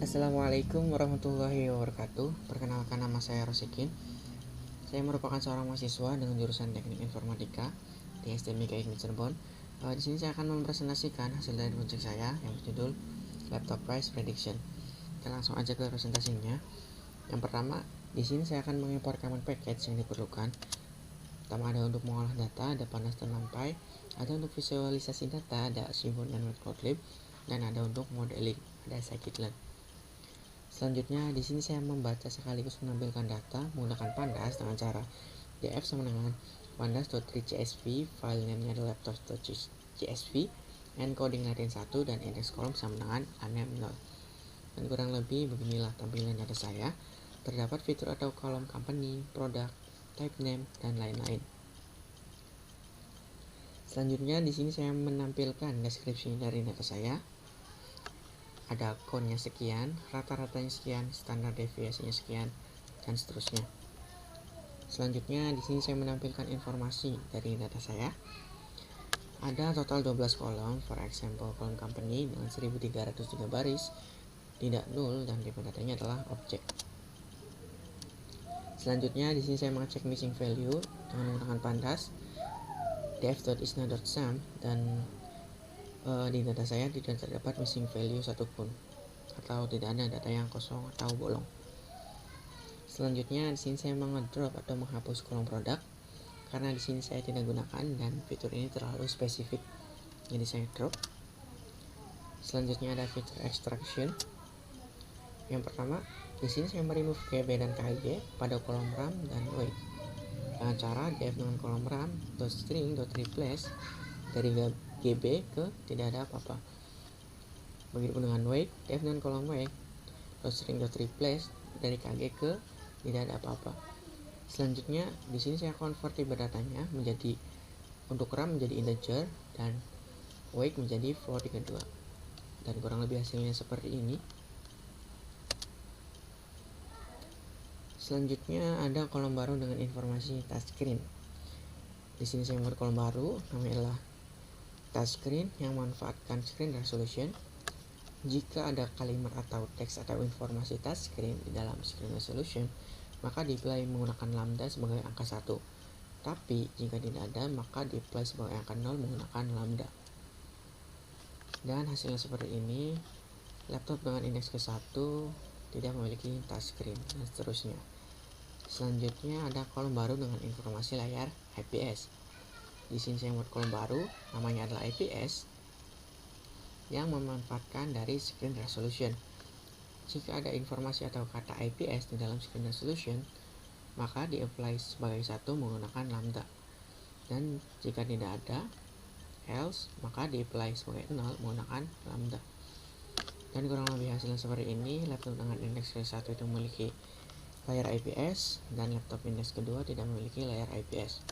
Assalamualaikum warahmatullahi wabarakatuh. Perkenalkan, nama saya Rosikin. Saya merupakan seorang mahasiswa dengan jurusan Teknik Informatika di STMI IKIP Cirebon. Di sini saya akan mempresentasikan hasil dari project saya yang berjudul Laptop Price Prediction. Kita langsung aja ke presentasinya. Yang pertama, di sini saya akan mengimpor common package yang diperlukan. Pertama, ada untuk mengolah data, ada Pandas dan NumPy. Ada untuk visualisasi data, ada Seaborn dan Matplotlib. Dan ada untuk modeling, ada Scikit-learn. Selanjutnya, di sini saya membaca sekaligus menampilkan data menggunakan Pandas dengan cara df sama dengan pandas.read.csv, file name-nya adalah laptop.csv, encoding latin 1 dan index kolom sama dengan anem 0. Dan kurang lebih beginilah tampilan data saya. Terdapat fitur atau kolom company, product, type name, dan lain-lain. Selanjutnya, di sini saya menampilkan deskripsi dari data saya. Ada count-nya sekian, rata-ratanya sekian, standar deviasinya sekian, dan seterusnya. Selanjutnya, di sini saya menampilkan informasi dari data saya. Ada total 12 kolom, for example kolom company dengan 1303 baris, tidak null, dan tipe datanya adalah objek. Selanjutnya, di sini saya mengecek missing value dengan menggunakan Pandas df.isna.sum, dan di data saya tidak terdapat missing value satupun, atau tidak ada data yang kosong atau bolong. Selanjutnya, di sini saya mengedrop atau menghapus kolom produk karena di sini saya tidak gunakan dan fitur ini terlalu spesifik, jadi saya drop. Selanjutnya ada fitur extraction. Yang pertama, di sini saya meremove GB dan KG pada kolom RAM dan weight dengan cara df dengan kolom RAM .string.replace dari GB ke tidak ada apa-apa. Begitupun dengan weight, df dengan kolom weight .string.replace dari KG ke tidak ada apa-apa. Selanjutnya, di sini saya convert tipe datanya menjadi untuk RAM menjadi integer dan weight menjadi float 32. Dan kurang lebih hasilnya seperti ini. Selanjutnya ada kolom baru dengan informasi touchscreen. Di sini saya membuat kolom baru, namanya adalah touchscreen yang memanfaatkan screen resolution. Jika ada kalimat atau teks atau informasi touchscreen di dalam screen resolution, maka di-apply menggunakan lambda sebagai angka 1. Tapi jika tidak ada, maka di-apply sebagai angka 0 menggunakan lambda. Dan hasilnya seperti ini. Laptop dengan indeks ke-1 tidak memiliki touchscreen dan seterusnya. Selanjutnya ada kolom baru dengan informasi layar IPS. Di sini saya membuat kolom baru, namanya adalah IPS, yang memanfaatkan dari screen resolution. Jika ada informasi atau kata IPS di dalam screen resolution, maka di-apply sebagai 1 menggunakan lambda. Dan jika tidak ada, else, maka di-apply sebagai 0 menggunakan lambda. Dan kurang lebih hasilnya seperti ini. Laptop dengan indeks ke-1 itu memiliki layar IPS, dan laptop indeks kedua tidak memiliki layar IPS.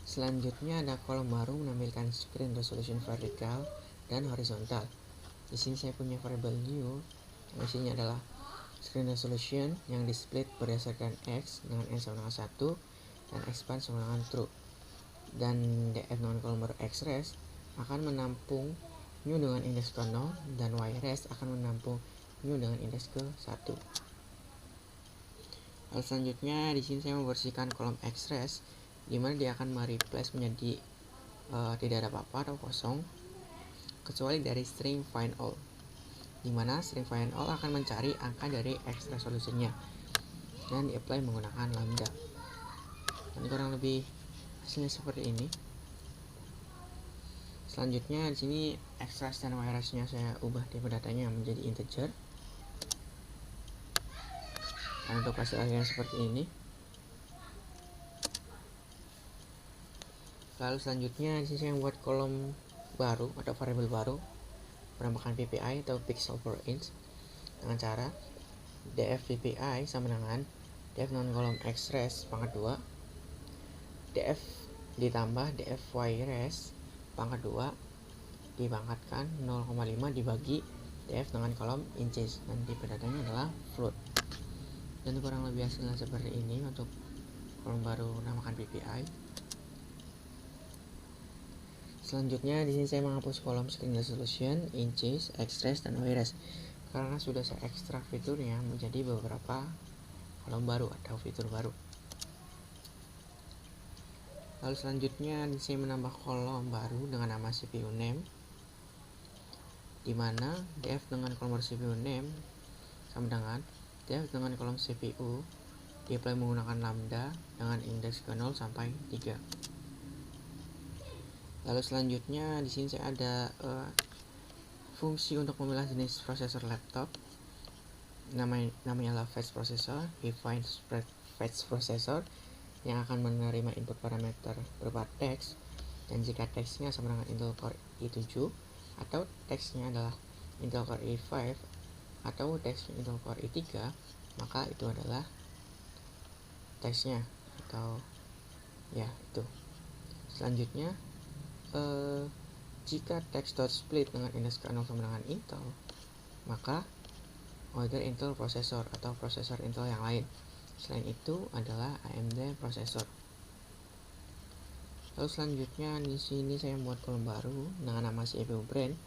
Selanjutnya ada kolom baru menampilkan screen resolution vertikal dan horizontal. Di sini saya punya variable new, yang isinya adalah screen resolution yang displayed berdasarkan x dengan n sama dengan 1 dan expand sama dengan true. Dan df dengan kolom baru xres akan menampung new dengan indeks ke 0 dan yres akan menampung new dengan indeks ke 1. Hal selanjutnya, di sini saya membersihkan kolom xres, di mana dia akan mereplace menjadi tidak ada apa-apa atau kosong, kecuali dari string find all, di mana string find all akan mencari angka dari x resolusinya dan di-apply menggunakan lambda. Dan kurang lebih hasilnya seperti ini. Selanjutnya, di sini xres dan yresnya saya ubah tipe datanya menjadi integer. Dan untuk hasil akhirnya seperti ini. Lalu selanjutnya, di sini saya membuat kolom baru atau variable baru bernamakan PPI atau pixel per inch dengan cara df PPI sama dengan df dengan kolom xres pangkat 2 df ditambah df yres pangkat 2 dipangkatkan 0,5 dibagi df dengan kolom inches, dan tipe datanya adalah float. Dan kurang lebih hasilnya seperti ini untuk kolom baru namakan PPI. Selanjutnya di sini saya menghapus kolom screen resolution, inches, extras, dan wireless karena sudah saya ekstrak fiturnya menjadi beberapa kolom baru atau fitur baru. Lalu selanjutnya di sini menambah kolom baru dengan nama CPU name, di mana def dengan kolom baru CPU name sama dengan def dengan kolom CPU di-apply menggunakan lambda dengan indeks ke 0 sampai 3. Lalu selanjutnya di sini saya ada fungsi untuk memilah jenis prosesor laptop. Namanya adalah fetch processor, define fetch processor yang akan menerima input parameter berupa teks, dan jika teksnya sama dengan Intel Core i7 atau teksnya adalah Intel Core i5 atau teksnya Intel Core i3, maka itu adalah teksnya atau ya itu. Selanjutnya jika text.split dengan indeks ke 0 sama dengan Intel, maka order Intel prosesor atau prosesor Intel yang lain. Selain itu adalah AMD prosesor. Lalu selanjutnya di sini saya membuat kolom baru dengan nama CPU brand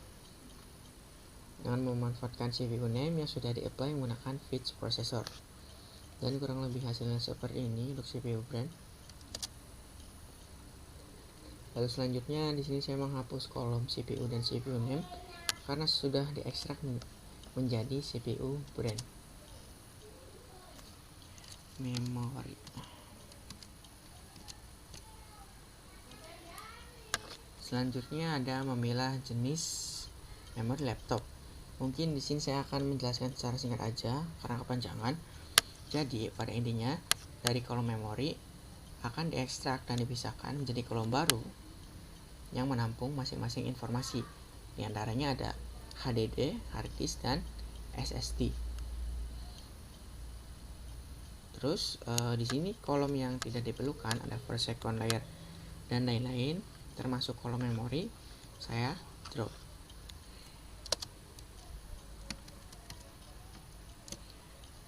dengan memanfaatkan CPU name yang sudah di-apply menggunakan fetch processor. Dan kurang lebih hasilnya seperti ini untuk CPU brand. Lalu selanjutnya di sini saya menghapus kolom CPU dan CPU name karena sudah diekstrak menjadi CPU brand. Memori. Selanjutnya ada memilah jenis memori laptop. Mungkin di sini saya akan menjelaskan secara singkat aja karena kepanjangan. Jadi pada intinya dari kolom memori akan diekstrak dan dipisahkan menjadi kolom baru yang menampung masing-masing informasi. Di antaranya ada HDD, hard disk, dan SSD. Terus di sini kolom yang tidak diperlukan ada first, second layer dan lain-lain, termasuk kolom memori saya drop.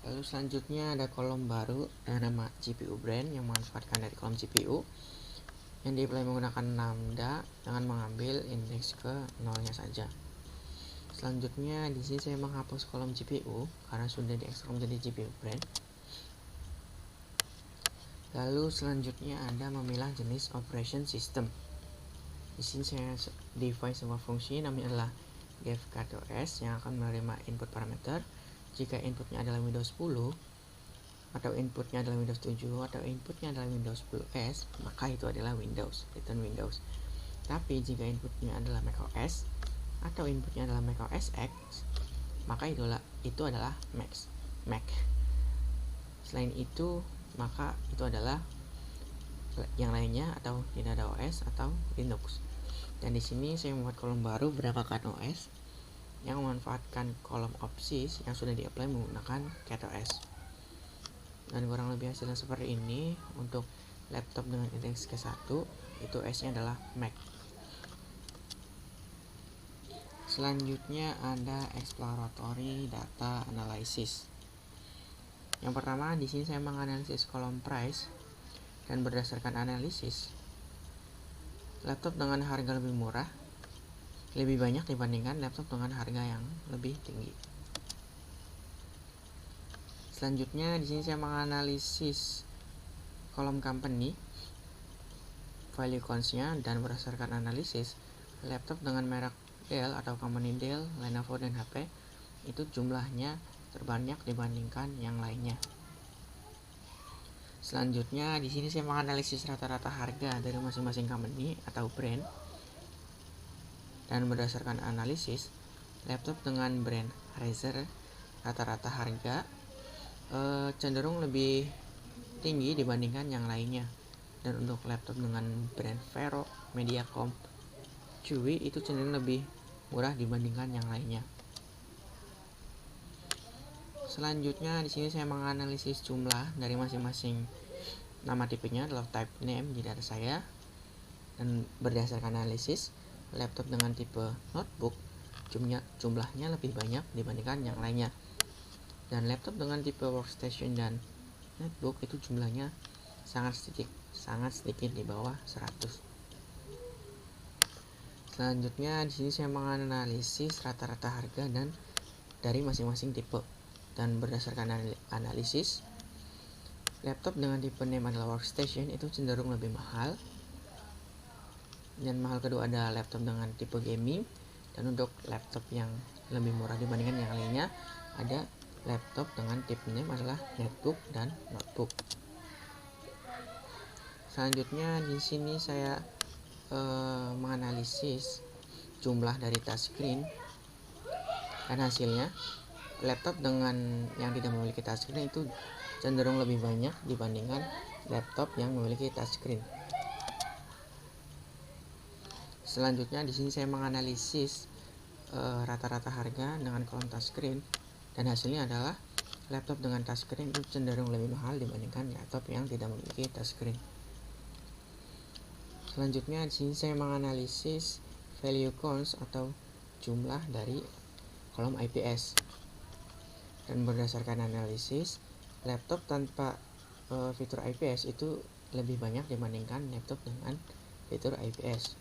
Lalu selanjutnya ada kolom baru dengan nama GPU brand yang memanfaatkan dari kolom GPU yang di-apply menggunakan lambda dengan mengambil indeks ke 0-nya saja. Selanjutnya di sini saya menghapus kolom GPU karena sudah diekstrak menjadi GPU brand. Lalu selanjutnya ada memilah jenis operation system. Di sini saya define sebuah fungsi namanya adalah def_cat_os yang akan menerima input parameter. Jika inputnya adalah Windows 10 atau inputnya adalah Windows 7 atau inputnya adalah Windows 10S, maka itu adalah Windows, return Windows. Tapi jika inputnya adalah macOS atau inputnya adalah macOS X, maka itu adalah Mac. Selain itu, maka itu adalah yang lainnya atau tidak ada OS atau Linux. Dan di sini saya membuat kolom baru bernamakan OS yang memanfaatkan kolom opsis yang sudah di-apply menggunakan CatOS. Dan kurang lebih hasilnya seperti ini. Untuk laptop dengan indeks ke 1 itu S-nya adalah Mac. Selanjutnya ada exploratory data analysis. Yang pertama di sini saya menganalisis kolom price, dan berdasarkan analisis laptop dengan harga lebih murah lebih banyak dibandingkan laptop dengan harga yang lebih tinggi. Selanjutnya di sini saya menganalisis kolom company, value counts-nya, dan berdasarkan analisis laptop dengan merek Dell atau company Dell, Lenovo, dan HP itu jumlahnya terbanyak dibandingkan yang lainnya. Selanjutnya di sini saya menganalisis rata-rata harga dari masing-masing company atau brand, dan berdasarkan analisis laptop dengan brand Razer rata-rata harga cenderung lebih tinggi dibandingkan yang lainnya. Dan untuk laptop dengan brand Vero, Mediacom, Chewy itu cenderung lebih murah dibandingkan yang lainnya. Selanjutnya di sini saya menganalisis jumlah dari masing-masing nama tipenya adalah type name di data saya, dan berdasarkan analisis laptop dengan tipe notebook jumlahnya lebih banyak dibandingkan yang lainnya, dan laptop dengan tipe workstation dan netbook itu jumlahnya sangat sedikit di bawah 100. Selanjutnya di sini saya menganalisis rata-rata harga dan dari masing-masing tipe. Dan berdasarkan analisis, laptop dengan tipe name adalah workstation itu cenderung lebih mahal. Dan mahal kedua ada laptop dengan tipe gaming. Dan untuk laptop yang lebih murah dibandingkan yang lainnya, ada laptop dengan tipe name adalah netbook dan notebook. Selanjutnya di sini saya menganalisis jumlah dari touchscreen, dan hasilnya laptop dengan yang tidak memiliki touchscreen itu cenderung lebih banyak dibandingkan laptop yang memiliki touchscreen. Selanjutnya di sini saya menganalisis rata-rata harga dengan kolom touchscreen, dan hasilnya adalah laptop dengan touchscreen itu cenderung lebih mahal dibandingkan laptop yang tidak memiliki touchscreen. Selanjutnya di sini saya menganalisis value counts atau jumlah dari kolom IPS. Dan berdasarkan analisis, laptop tanpa fitur IPS itu lebih banyak dibandingkan laptop dengan fitur IPS.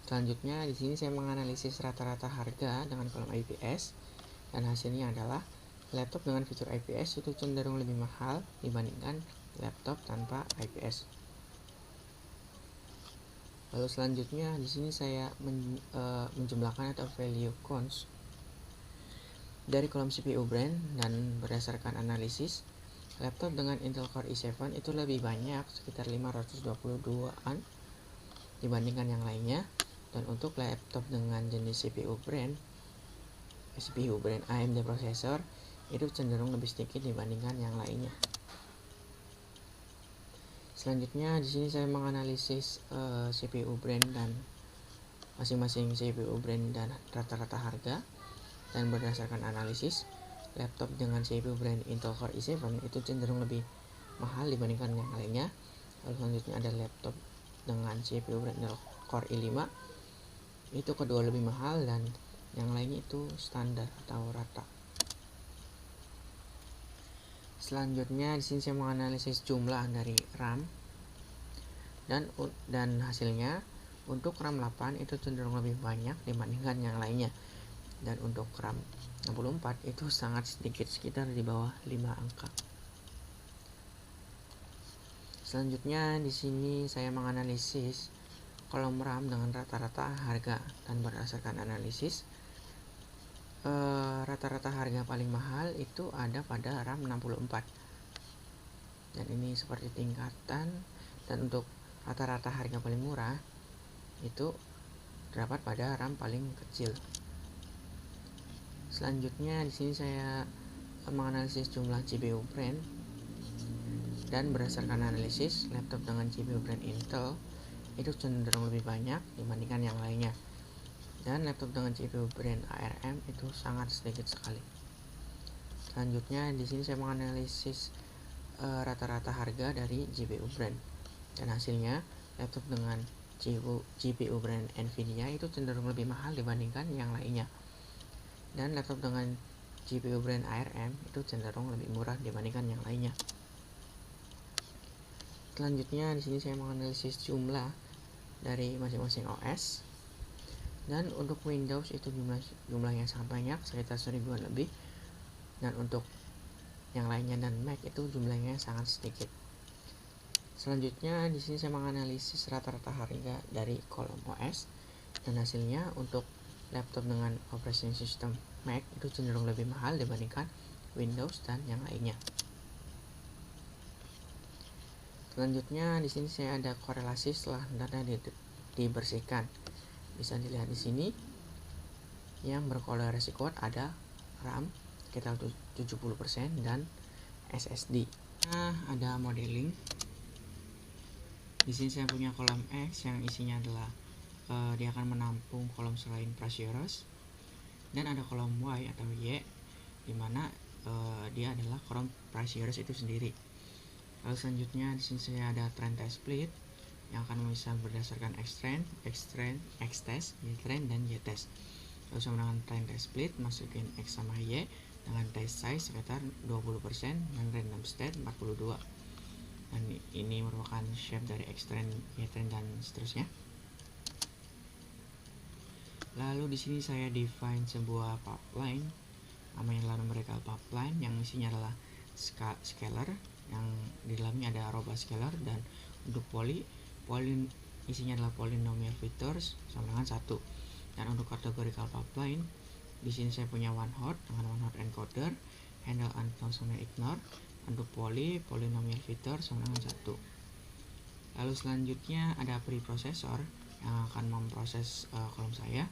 Selanjutnya di sini saya menganalisis rata-rata harga dengan kolom IPS, dan hasilnya adalah laptop dengan fitur IPS itu cenderung lebih mahal dibandingkan laptop tanpa IPS. Lalu selanjutnya di sini saya menjumlahkan atau value counts dari kolom CPU brand, dan berdasarkan analisis, laptop dengan Intel Core i7 itu lebih banyak sekitar 522-an dibandingkan yang lainnya. Dan untuk laptop dengan jenis CPU brand AMD processor itu cenderung lebih sedikit dibandingkan yang lainnya. Selanjutnya di sini saya menganalisis CPU brand dan masing-masing CPU brand dan rata-rata harga, dan berdasarkan analisis, laptop dengan CPU brand Intel Core i7 itu cenderung lebih mahal dibandingkan yang lainnya. Lalu selanjutnya ada laptop dengan CPU brand Intel Core i5, itu kedua lebih mahal, dan yang lainnya itu standar atau rata. Selanjutnya di sini saya menganalisis jumlah dari RAM, dan hasilnya untuk RAM 8 itu cenderung lebih banyak dibandingkan yang lainnya, dan untuk RAM 64 itu sangat sedikit, sekitar di bawah 5 angka. Selanjutnya di sini saya menganalisis kolom RAM dengan rata-rata harga, dan berdasarkan analisis rata-rata harga paling mahal itu ada pada RAM 64, dan ini seperti tingkatan. Dan untuk rata-rata harga paling murah itu terdapat pada RAM paling kecil. Selanjutnya di sini saya menganalisis jumlah GPU brand, dan berdasarkan analisis, laptop dengan GPU brand Intel itu cenderung lebih banyak dibandingkan yang lainnya, dan laptop dengan GPU brand ARM itu sangat sedikit sekali. Selanjutnya di sini saya menganalisis rata-rata harga dari GPU brand, dan hasilnya laptop dengan GPU brand Nvidia itu cenderung lebih mahal dibandingkan yang lainnya, dan laptop dengan GPU brand ARM itu cenderung lebih murah dibandingkan yang lainnya. Selanjutnya di sini saya menganalisis jumlah dari masing-masing OS, dan untuk Windows itu jumlahnya sangat banyak, sekitar 1000-an lebih, dan untuk yang lainnya dan Mac itu jumlahnya sangat sedikit. Selanjutnya di sini saya menganalisis rata-rata harga dari kolom OS, dan hasilnya untuk laptop dengan operating system Mac itu cenderung lebih mahal dibandingkan Windows dan yang lainnya. Selanjutnya di sini saya ada korelasi setelah data dibersihkan. Bisa dilihat di sini yang berkorelasi kuat ada RAM sekitar 70% dan SSD. Nah, ada modeling. Di sini saya punya kolom X yang isinya adalah dia akan menampung kolom selain Praseiros, dan ada kolom Y atau Y di mana dia adalah kolom Praseiros itu sendiri. Lalu selanjutnya di sini saya ada trend test split yang akan memisah berdasarkan X-trend, X-test, Y-trend, dan Y-test. Lalu saya menggunakan trend test split, masukin X sama Y dengan test size sekitar 20% dan random state 42. Dan ini merupakan shape dari X-trend, Y-trend, dan seterusnya. Lalu di sini saya define sebuah pipeline, namanya adalah numerical pipeline, yang isinya adalah scalar, yang di dalamnya ada arroba scalar, dan untuk poly isinya adalah polynomial vectors sama dengan 1. Dan untuk categorical pipeline, di sini saya punya one hot dengan one hot encoder, handle unknown sama ignore. Untuk polynomial vector sama dengan 1. Lalu selanjutnya ada preprocessor yang akan memproses kolom saya.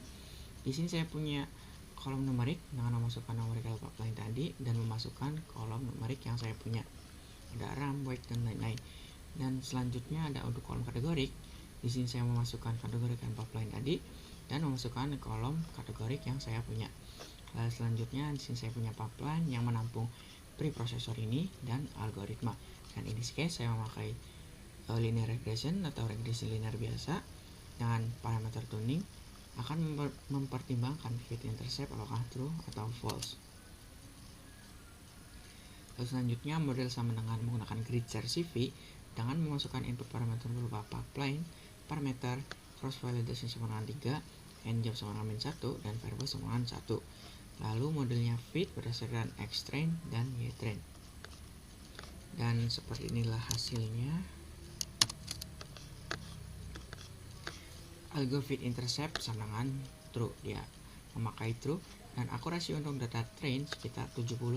Di sini saya punya kolom numerik dengan memasukkan numerical pipeline tadi dan memasukkan kolom numerik yang saya punya. Ada RAM, weight, dan lain-lain. Dan selanjutnya ada untuk kolom kategorik. Di sini saya memasukkan kategori pipeline tadi dan memasukkan kolom kategorik yang saya punya. Lalu selanjutnya di sini saya punya pipeline yang menampung preprocessor ini dan algoritma. Dan in this case saya memakai linear regression atau regresi linear biasa dengan parameter tuning akan mempertimbangkan fit intercept apakah true atau false. Lalu selanjutnya model sama dengan menggunakan grid CRCV dengan memasukkan input parameter berupa pipeline, parameter, cross validation sama dengan 3, njob sama dengan -1, dan variable sama dengan 1. Lalu modelnya fit berdasarkan X-train dan Y-train. Dan seperti inilah hasilnya. Algo fit intercept sama dengan true, dia memakai true, dan akurasi untuk data train sekitar 77%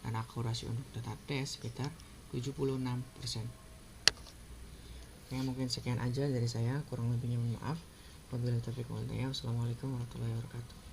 dan akurasi untuk data test sekitar 76%. Mungkin sekian aja dari saya, kurang lebihnya mohon maaf. Wabillahi taufiq wal hidayah. Wassalamualaikum warahmatullahi wabarakatuh.